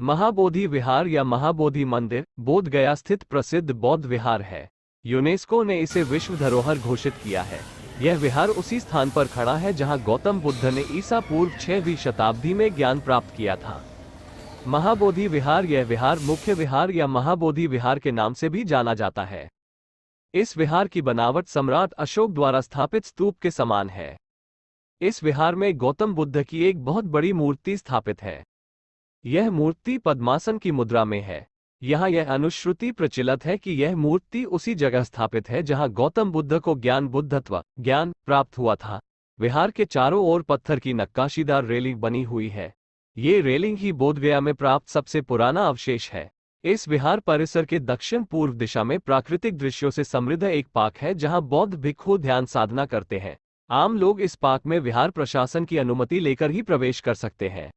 महाबोधि विहार या महाबोधि मंदिर बोध गया स्थित प्रसिद्ध बौद्ध विहार है। यूनेस्को ने इसे विश्व धरोहर घोषित किया है। यह विहार उसी स्थान पर खड़ा है जहां गौतम बुद्ध ने ईसा पूर्व 6वीं शताब्दी में ज्ञान प्राप्त किया था। महाबोधि विहार, यह विहार मुख्य विहार या महाबोधि विहार के नाम से भी जाना जाता है। इस विहार की बनावट सम्राट अशोक द्वारा स्थापित स्तूप के समान है। इस विहार में गौतम बुद्ध की एक बहुत बड़ी मूर्ति स्थापित है। यह मूर्ति पद्मासन की मुद्रा में है। यहाँ यह अनुश्रुति प्रचलित है कि यह मूर्ति उसी जगह स्थापित है जहाँ गौतम बुद्ध को बुद्धत्व ज्ञान प्राप्त हुआ था। विहार के चारों ओर पत्थर की नक्काशीदार रेलिंग बनी हुई है। ये रेलिंग ही बोधगया में प्राप्त सबसे पुराना अवशेष है। इस विहार परिसर के दक्षिण पूर्व दिशा में प्राकृतिक दृश्यों से समृद्ध एक पार्क है जहाँ बौद्ध भिक्षु ध्यान साधना करते हैं। आम लोग इस पार्क में विहार प्रशासन की अनुमति लेकर ही प्रवेश कर सकते हैं।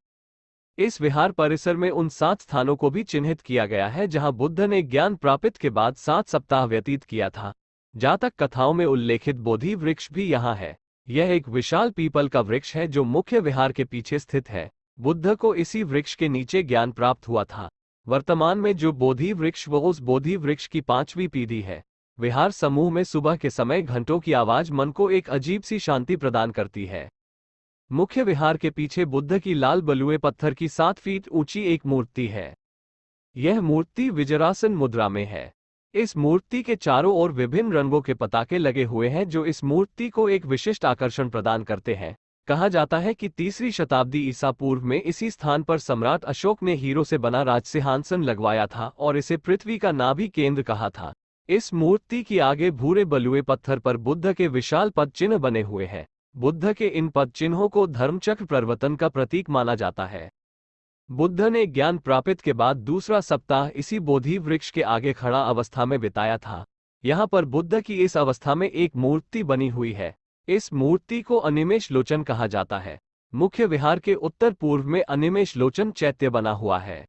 इस विहार परिसर में उन 7 स्थानों को भी चिन्हित किया गया है जहां बुद्ध ने ज्ञान प्राप्त के बाद 7 सप्ताह व्यतीत किया था। जातक कथाओं में उल्लेखित बोधि वृक्ष भी यहाँ है। यह एक विशाल पीपल का वृक्ष है जो मुख्य विहार के पीछे स्थित है। बुद्ध को इसी वृक्ष के नीचे ज्ञान प्राप्त हुआ था। वर्तमान में जो बोधि वृक्ष वो उस बोधि वृक्ष की 5वीं पीढ़ी है। विहार समूह में सुबह के समय घंटों की आवाज मन को एक अजीब सी शांति प्रदान करती है। मुख्य विहार के पीछे बुद्ध की लाल बलुए पत्थर की 7 फीट ऊंची एक मूर्ति है। यह मूर्ति विजरासन मुद्रा में है। इस मूर्ति के चारों ओर विभिन्न रंगों के पताके लगे हुए हैं जो इस मूर्ति को एक विशिष्ट आकर्षण प्रदान करते हैं। कहा जाता है कि 3री शताब्दी ईसा पूर्व में इसी स्थान पर सम्राट अशोक ने हीरो से बना राजसिंहासन लगवाया था और इसे पृथ्वी का नाभि केंद्र कहा था। इस मूर्ति की आगे भूरे बलुए पत्थर पर बुद्ध के विशाल पद चिन्ह बने हुए हैं। बुद्ध के इन पद चिन्हों को धर्मचक्र प्रवर्तन का प्रतीक माना जाता है। बुद्ध ने ज्ञान प्राप्त के बाद दूसरा सप्ताह इसी बोधि वृक्ष के आगे खड़ा अवस्था में बिताया था। यहाँ पर बुद्ध की इस अवस्था में एक मूर्ति बनी हुई है। इस मूर्ति को अनिमेष लोचन कहा जाता है। मुख्य विहार के उत्तर पूर्व में अनिमेष लोचन चैत्य बना हुआ है।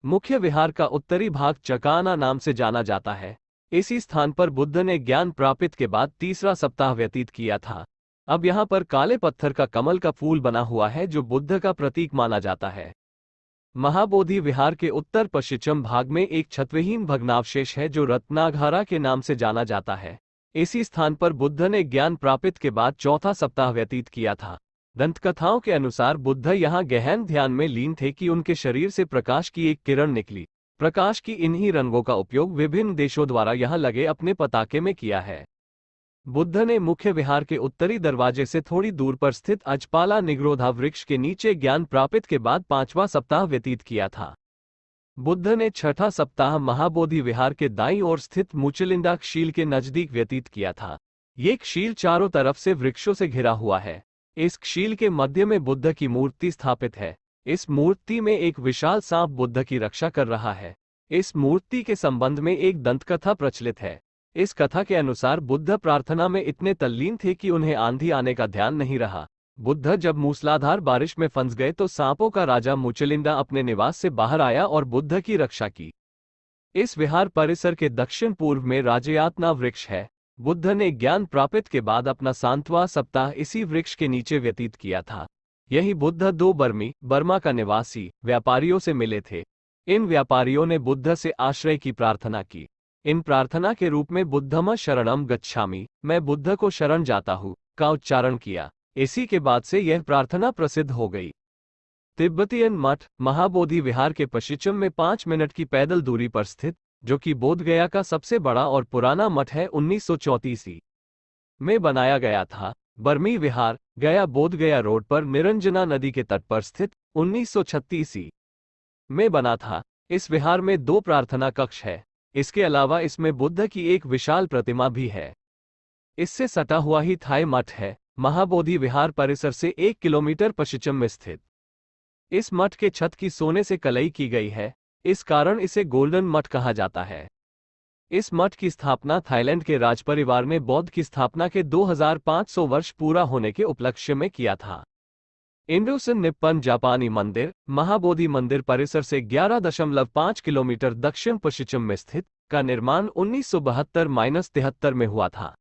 मुख्य विहार का उत्तरी भाग चकाना नाम से जाना जाता है। इसी स्थान पर बुद्ध ने ज्ञान प्राप्त के बाद तीसरा सप्ताह व्यतीत किया था। अब यहाँ पर काले पत्थर का कमल का फूल बना हुआ है जो बुद्ध का प्रतीक माना जाता है। महाबोधि विहार के उत्तर पश्चिम भाग में एक छतविहीन भग्नावशेष है जो रत्नाघारा के नाम से जाना जाता है। इसी स्थान पर बुद्ध ने ज्ञान प्राप्त के बाद चौथा सप्ताह व्यतीत किया था। दंतकथाओं के अनुसार बुद्ध यहाँ गहन ध्यान में लीन थे कि उनके शरीर से प्रकाश की एक किरण निकली। प्रकाश की इन्हीं रंगों का उपयोग विभिन्न देशों द्वारा यहाँ लगे अपने पताके में किया है। बुद्ध ने मुख्य विहार के उत्तरी दरवाजे से थोड़ी दूर पर स्थित अजपाला निग्रोधा वृक्ष के नीचे ज्ञान प्राप्त के बाद 5वां सप्ताह व्यतीत किया था। बुद्ध ने 6ठा सप्ताह महाबोधि विहार के दाईं ओर स्थित मुचलिंदा क्षील के नजदीक व्यतीत किया था। ये क्षील चारों तरफ से वृक्षों से घिरा हुआ है। इस क्षील के मध्य में बुद्ध की मूर्ति स्थापित है। इस मूर्ति में एक विशाल सांप बुद्ध की रक्षा कर रहा है। इस मूर्ति के संबंध में एक दंतकथा प्रचलित है। इस कथा के अनुसार बुद्ध प्रार्थना में इतने तल्लीन थे कि उन्हें आंधी आने का ध्यान नहीं रहा। बुद्ध जब मूसलाधार बारिश में फंस गए तो सांपों का राजा मुचलिंदा अपने निवास से बाहर आया और बुद्ध की रक्षा की। इस विहार परिसर के दक्षिण पूर्व में राजयातना वृक्ष है। बुद्ध ने ज्ञान प्राप्त के बाद अपना 7वां सप्ताह इसी वृक्ष के नीचे व्यतीत किया था। यही बुद्ध 2 बर्मा का निवासी व्यापारियों से मिले थे। इन व्यापारियों ने बुद्ध से आश्रय की प्रार्थना की। इन प्रार्थना के रूप में बुद्धम शरणम गच्छामि, मैं बुद्ध को शरण जाता हूँ, का उच्चारण किया। इसी के बाद से यह प्रार्थना प्रसिद्ध हो गई। तिब्बतियन मठ महाबोधि विहार के पश्चिम में 5 मिनट की पैदल दूरी पर स्थित, जो कि बोधगया का सबसे बड़ा और पुराना मठ है, 1934 में बनाया गया था। बर्मी विहार गया बोधगया रोड पर निरंजना नदी के तट पर स्थित 1936 में बना था। इस विहार में 2 प्रार्थना कक्ष है। इसके अलावा इसमें बुद्ध की एक विशाल प्रतिमा भी है। इससे सटा हुआ ही थाई मठ है, महाबोधि विहार परिसर से 1 किलोमीटर पश्चिम में स्थित। इस मठ के छत की सोने से कलई की गई है, इस कारण इसे गोल्डन मठ कहा जाता है। इस मठ की स्थापना थाईलैंड के राजपरिवार ने बौद्ध की स्थापना के 2500 वर्ष पूरा होने के उपलक्ष्य में किया था। इंडोसन निप्पन जापानी मंदिर महाबोधि मंदिर परिसर से 11.5 किलोमीटर दक्षिण पश्चिम में स्थित का निर्माण 1972-73 में हुआ था।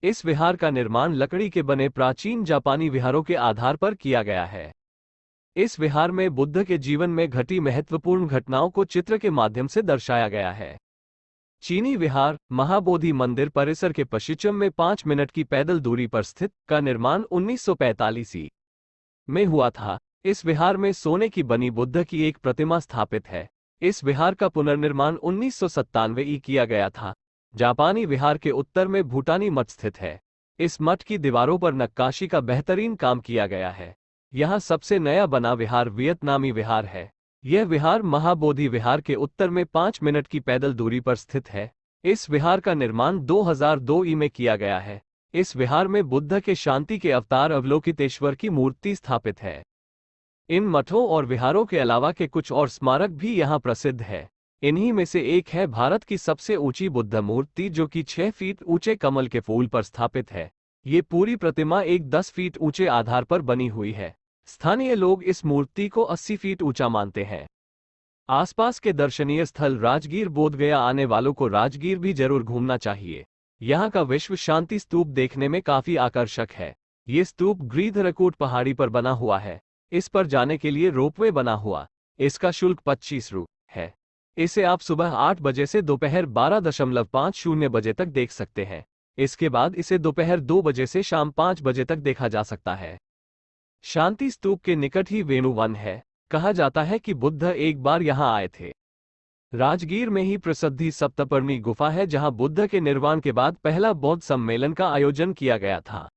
इस विहार का निर्माण लकड़ी के बने प्राचीन जापानी विहारों के आधार पर किया गया है। इस विहार में बुद्ध के जीवन में घटी महत्वपूर्ण घटनाओं को चित्र के माध्यम से दर्शाया गया है। चीनी विहार महाबोधि मंदिर परिसर के पश्चिम में 5 मिनट की पैदल दूरी पर स्थित का निर्माण 1945 में हुआ था। इस विहार में सोने की बनी बुद्ध की एक प्रतिमा स्थापित है। इस विहार का पुनर्निर्माण 1997 किया गया था। जापानी विहार के उत्तर में भूटानी मठ स्थित है। इस मठ की दीवारों पर नक्काशी का बेहतरीन काम किया गया है। यहाँ सबसे नया बना विहार वियतनामी विहार है। यह विहार महाबोधि विहार के उत्तर में 5 मिनट की पैदल दूरी पर स्थित है। इस विहार का निर्माण 2002 में किया गया है। इस विहार में बुद्ध के शांति के अवतार अवलोकितेश्वर की मूर्ति स्थापित है। इन मठों और विहारों के अलावा के कुछ और स्मारक भी यहाँ प्रसिद्ध है। इन्हीं में से एक है भारत की सबसे ऊंची बुद्ध मूर्ति, जो कि 6 फीट ऊंचे कमल के फूल पर स्थापित है। ये पूरी प्रतिमा एक 10 फीट ऊंचे आधार पर बनी हुई है। स्थानीय लोग इस मूर्ति को 80 फीट ऊंचा मानते हैं। आसपास के दर्शनीय स्थल राजगीर बोधगया आने वालों को राजगीर भी जरूर घूमना चाहिए। यहाँ का विश्व शांति स्तूप देखने में काफी आकर्षक है। ये स्तूप गिरिधरकूट पहाड़ी पर बना हुआ है। इस पर जाने के लिए रोपवे बना हुआ। इसका शुल्क 25 रु है। इसे आप सुबह 8 बजे से दोपहर 12:50 बजे तक देख सकते हैं। इसके बाद इसे दोपहर 2 बजे से शाम 5 बजे तक देखा जा सकता है। शांति स्तूप के निकट ही वेणुवन है। कहा जाता है कि बुद्ध एक बार यहाँ आए थे। राजगीर में ही प्रसिद्ध सप्तपर्णी गुफा है, जहाँ बुद्ध के निर्वाण के बाद पहला बौद्ध सम्मेलन का आयोजन किया गया था।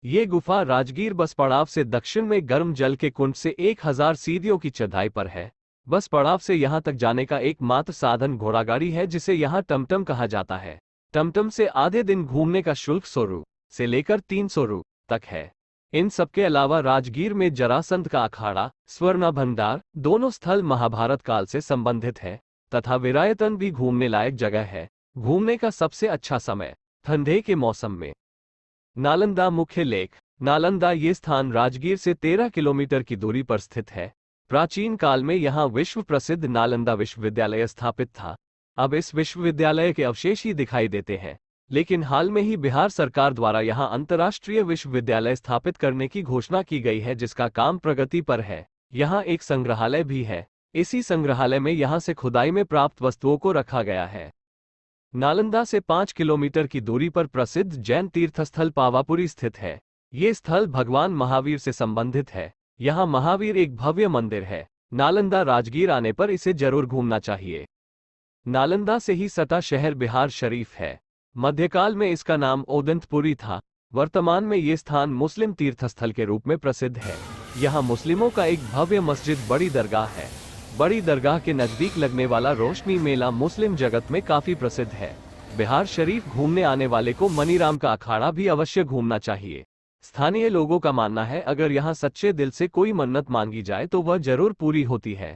ये गुफा राजगीर बस पड़ाव से दक्षिण में गर्म जल के कुंड से 1000 सीढ़ियों की चढ़ाई पर है। बस पड़ाव से यहाँ तक जाने का एकमात्र साधन घोड़ागाड़ी है, जिसे यहाँ टमटम कहा जाता है। टमटम से आधे दिन घूमने का शुल्क 100 रु से लेकर 300 रु तक है। इन सबके अलावा राजगीर में जरासंध का अखाड़ा, स्वर्ण भंडार दोनों स्थल महाभारत काल से संबंधित है तथा विरायतन भी घूमने लायक जगह है। घूमने का सबसे अच्छा समय ठंडे के मौसम में। नालंदा मुख्य लेक। नालंदा ये स्थान राजगीर से 13 किलोमीटर की दूरी पर स्थित है। प्राचीन काल में यहाँ विश्व प्रसिद्ध नालंदा विश्वविद्यालय स्थापित था। अब इस विश्वविद्यालय के अवशेष ही दिखाई देते हैं, लेकिन हाल में ही बिहार सरकार द्वारा यहाँ अंतर्राष्ट्रीय विश्वविद्यालय स्थापित करने की घोषणा की गई है, जिसका काम प्रगति पर है। यहाँ एक संग्रहालय भी है। इसी संग्रहालय में यहाँ से खुदाई में प्राप्त वस्तुओं को रखा गया है। नालंदा से 5 किलोमीटर की दूरी पर प्रसिद्ध जैन तीर्थस्थल पावापुरी स्थित है। ये स्थल भगवान महावीर से संबंधित है। यहाँ महावीर एक भव्य मंदिर है। नालंदा राजगीर आने पर इसे जरूर घूमना चाहिए। नालंदा से ही सटा शहर बिहार शरीफ है। मध्यकाल में इसका नाम ओदंतपुरी था। वर्तमान में ये स्थान मुस्लिम तीर्थस्थल के रूप में प्रसिद्ध है। यहाँ मुस्लिमों का एक भव्य मस्जिद बड़ी दरगाह है। बड़ी दरगाह के नजदीक लगने वाला रोशनी मेला मुस्लिम जगत में काफी प्रसिद्ध है। बिहार शरीफ घूमने आने वाले को मनीराम का अखाड़ा भी अवश्य घूमना चाहिए। स्थानीय लोगों का मानना है, अगर यहाँ सच्चे दिल से कोई मन्नत मांगी जाए तो वह जरूर पूरी होती है।